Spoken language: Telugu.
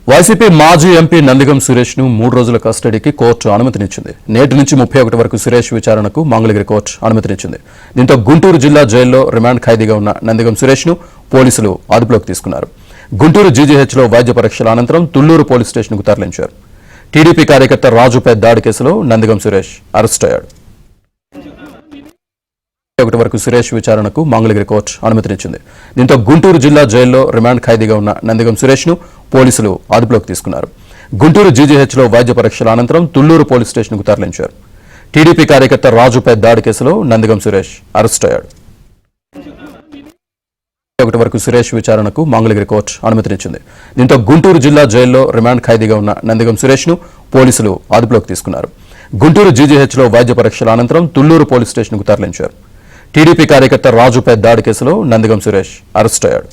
వైసీపీ మాజీ ఎంపీ నందిగం సురేష్ ను 3 రోజుల కస్టడీకి కోర్టు అనుమతినిచ్చింది. నేటి నుంచి 31 వరకు సురేష్ విచారణకు మంగళగిరి కోర్టు అనుమతినిచ్చింది. దీంతో గుంటూరు జిల్లా జైల్లో రిమాండ్ ఖైదీగా ఉన్న నందిగం సురేష్ ను పోలీసులు అదుపులోకి తీసుకున్నారు. గుంటూరు జీజీహెచ్లో వైద్య పరీక్షల అనంతరం తుళ్లూరు పోలీస్ స్టేషన్కు తరలించారు. టీడీపీ కార్యకర్త రాజుపై దాడి కేసులో నందిగం సురేష్ అరెస్ట్ అయ్యాడు. 31 వరకు సురేష్ విచారణకు మంగళగిరి కోర్టు అనుమతినిచ్చింది. దీంతో గుంటూరు జిల్లా జైల్లో రిమాండ్ ఖైదీగా ఉన్న నందిగం సురేష్ ను పోలీసులు అదుపులోకి తీసుకున్నారు. గుంటూరు జీజీహెచ్లో వైద్య పరీక్షల అనంతరం తుళ్లూరు పోలీస్ స్టేషన్కు తరలించారు. టీడీపీ కార్యకర్త రాజుపై దాడి కేసులో నందిగం సురేష్ అరెస్ట్ అయ్యాడు. 31 వరకు సురేష్ విచారణకు మంగళగిరి కోర్టు అనుమతినిచ్చింది. దీంతో గుంటూరు జిల్లా జైల్లో రిమాండ్ ఖైదీగా ఉన్న నందిగం సురేష్ ను పోలీసులు అదుపులోకి తీసుకున్నారు. గుంటూరు జీజీహెచ్లో వైద్య పరీక్షల అనంతరం తుళ్లూరు పోలీస్ స్టేషన్కు తరలించారు. టీడీపీ కార్యకర్త రాజుపై దాడి కేసులో నందిగం సురేష్ అరెస్ట్ అయ్యాడు.